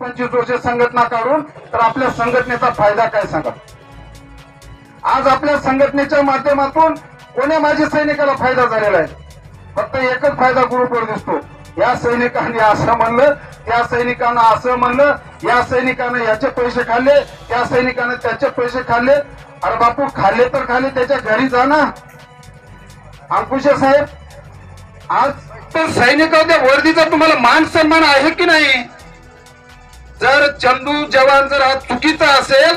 25 वर्ष संघटना काढून तर आपल्या संघटनेचा फायदा काय सांगा। आज आपल्या संघटनेच्या माध्यमातून कोण्या माजी सैनिकाला फायदा झालेला आहे? फक्त एकच फायदा ग्रुपवर दिसतो, या सैनिकांनी असं म्हणलं, त्या सैनिकांना असं म्हणलं, या सैनिकाने याचे पैसे खाल्ले, त्या सैनिकाने त्याचे पैसे खाल्ले। अरे बापू, खाल्ले तर खाल्ले, त्याच्या घरी जा ना। अंकुशे साहेब, आज तर सैनिकांच्या वर्दीचा तुम्हाला मान सन्मान आहे की नाही? जर चंदू जवान जर हा चुकीचा असेल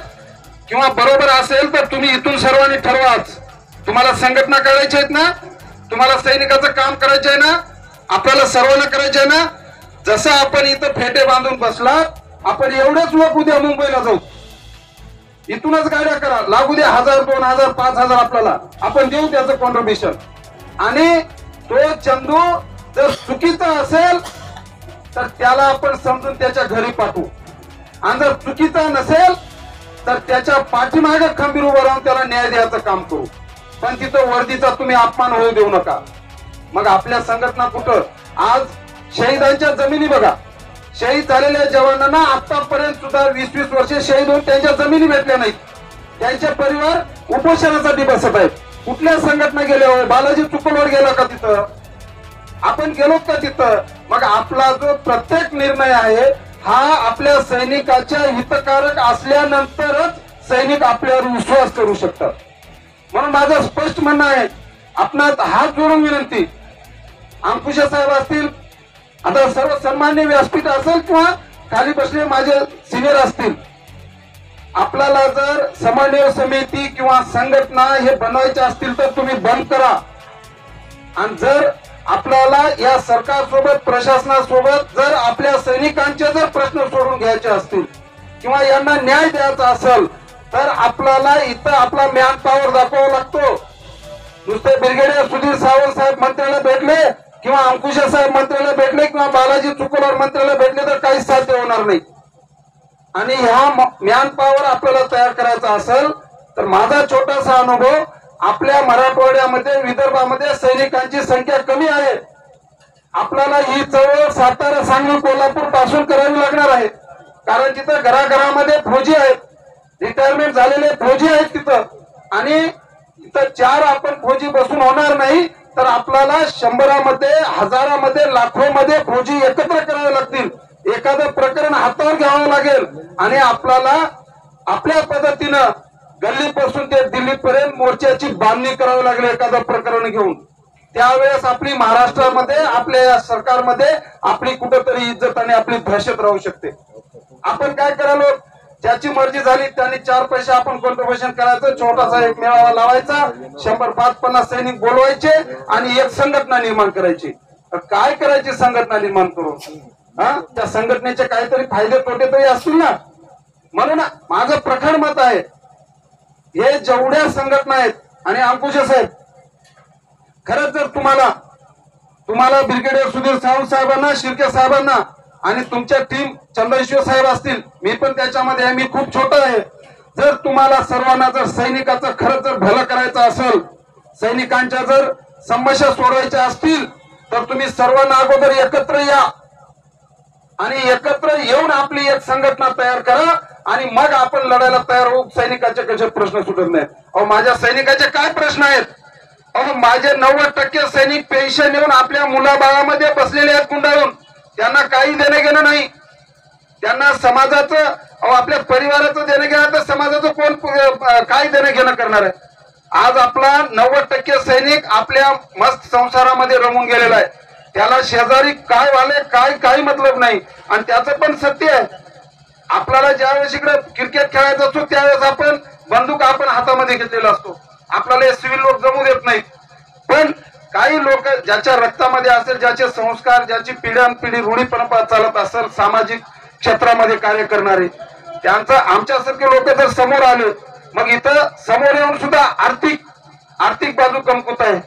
किंवा बरोबर असेल तर तुम्ही इथून सर्वांनी ठरवाच। तुम्हाला संघटना करायची आहेत ना, तुम्हाला सैनिकाचं काम करायचं आहे ना, आपल्याला सर्वांना करायचं आहे ना। जसं आपण इथं फेटे बांधून बसला, आपण एवढेच लोक उद्या मुंबईला जाऊ, इथूनच गाड्या करा, लागू द्या 1000 2000 5000 आपल्याला, आपण देऊ त्याचं कॉन्ट्रीब्युशन। आणि तो चंदू जर चुकीचा असेल तर त्याला आपण समजून त्याच्या घरी पाठवू, आणि जर चुकीचा नसेल तर त्याच्या पाठीमागे खंबीर उभं राहून त्याला न्याय द्यायचं काम करू। पण तिथं वर्दीचा तुम्ही अपमान होऊ देऊ नका। मग आपल्या संघटना कुठं? आज शहीदांच्या जमिनी बघा, शहीद झालेल्या जवानांना आतापर्यंत सुद्धा 20-20 वर्षे शहीद होऊन त्यांच्या जमिनी भेटल्या नाहीत, त्यांचे परिवार उपोषणासाठी बसत आहेत। कुठल्या संघटना गेल्या हो? बालाजी चुकलवर गेला का तिथं? आपण गेलो का तिथं? मग आपला जो प्रत्येक निर्णय आहे हा आपल्या सैनिकाच्या हितकारक असल्यानंतरच सैनिक आपल्यावर विश्वास करू शकतात। म्हणून माझं स्पष्ट म्हणणं आहे, आपणात हात जोडून विनंती, अंकुशे साहेब असतील, आता सर्व सन्मान्य व्यासपीठ असेल किंवा खाली बसले माझे सिनियर असतील, आपल्याला जर समन्वय समिती किंवा संघटना हे बनवायचे असतील तर तुम्ही बंद करा। आणि जर आपल्याला या सरकारसोबत प्रशासनासोबत जर आपल्या सैनिकांचे जर प्रश्न सोडून घ्यायचे असतील किंवा यांना न्याय द्यायचा असेल तर आपल्याला इथं आपला मॅन पॉवर दाखवावा लागतो। नुसते ब्रिगेडियर सुधीर सावंत साहेब मंत्र्याला भेटले किंवा अंकुशे साहेब मंत्र्याला भेटले किंवा बालाजी चुकलवर मंत्र्याला भेटले तर काहीच साध्य होणार नाही। आणि ह्या मॅन पॉवर आपल्याला तयार करायचा असेल तर माझा छोटासा अनुभव, आपल्या मराठवाड्यामध्ये विदर्भामध्ये सैनिकांची संख्या कमी आहे। आपल्याला ही चळवळ सातारा सांगली कोल्हापूर पासून करावी लागणार आहे, कारण तिथं घराघरामध्ये फौजी आहेत, रिटायरमेंट झालेले फौजी आहेत तिथं, आणि इथं 4 आपण फौजी बसून होणार नाही तर आपल्याला 100मध्ये 1000मध्ये लाखोमध्ये फौजी एकत्र करावे लागतील। एखादं प्रकरण हातावर घ्यावं लागेल आणि आपल्याला आपल्या पद्धतीनं गल्लीपासून ते दिल्लीपर्यंत मोर्चाची बांधणी करावी लागेल एखादं प्रकरण घेऊन। त्यावेळेस आपली महाराष्ट्रामध्ये आपल्या सरकारमध्ये आपली कुठेतरी इज्जत आणि आपली दहशत राहू शकते। आपण काय करायलो, ज्याची मर्जी झाली त्यांनी 4 पैसे आपण कॉन्ट्रीब्युशन करायचं, छोटासा एक मेळावा लावायचा, 100-550 सैनिक बोलवायचे आणि एक संघटना निर्माण करायची। काय करायची संघटना निर्माण करून? त्या संघटनेचे काहीतरी फायदे तोटे तरी असतील ना। म्हणून माझं प्रखर मत आहे, हे जेवढ्या संघटना आहेत, आणि अंकुशे साहेब खरंच जर तुम्हाला ब्रिगेडियर सुधीर सावंत साहेबांना, शिर्के साहेबांना आणि तुमच्या टीम चंद्रशेखर साहेब असतील, मी पण त्याच्यामध्ये आहे, मी खूप छोटा आहे, जर तुम्हाला सर्वांना जर सैनिकाचं खरंच जर भलं करायचं असेल, सैनिकांच्या जर समस्या सोडवायच्या असतील तर तुम्ही सर्वांना अगोदर एकत्र या आणि एकत्र येऊन आपली एक संघटना तयार करा आणि मग आपण लढायला तयार होऊ। सैनिकाचे कसे प्रश्न सुटत नाहीत? अहो, माझ्या सैनिकाचे काय प्रश्न आहेत? अहो, माझे 90% सैनिक पेन्शन येऊन आपल्या मुलाबाळामध्ये बसलेले आहेत गुंडाळून, त्यांना काही देणं घेणं नाही, त्यांना समाजाचं, आपल्या परिवाराचं देणं घेणं, तर समाजाचं कोण काय देणं घेणं करणार आहे? आज आपला 90% सैनिक आपल्या मस्त संसारामध्ये रमून गेलेला आहे, त्याला शेजारी काय वाले काय काही मतलब नाही। आणि त्याचं पण सत्य आहे, आपल्याला ज्यावेळेस इकडे क्रिकेट खेळायचं असतो त्यावेळेस आपण बंदूक आपण हातामध्ये घेतलेला असतो, आपल्याला सिव्हिल लोक जमू देत नाहीत। पण काही लोक ज्याच्या रक्तामध्ये असेल, ज्याचे संस्कार, ज्याची पिढ्यानपिढी रूढी परंपरा चालत असेल, सामाजिक क्षेत्रामध्ये कार्य करणारे, त्यांचं आमच्यासारखे लोक जर समोर आले, मग इथं समोर येऊन सुद्धा आर्थिक बाजू कमकुत आहे।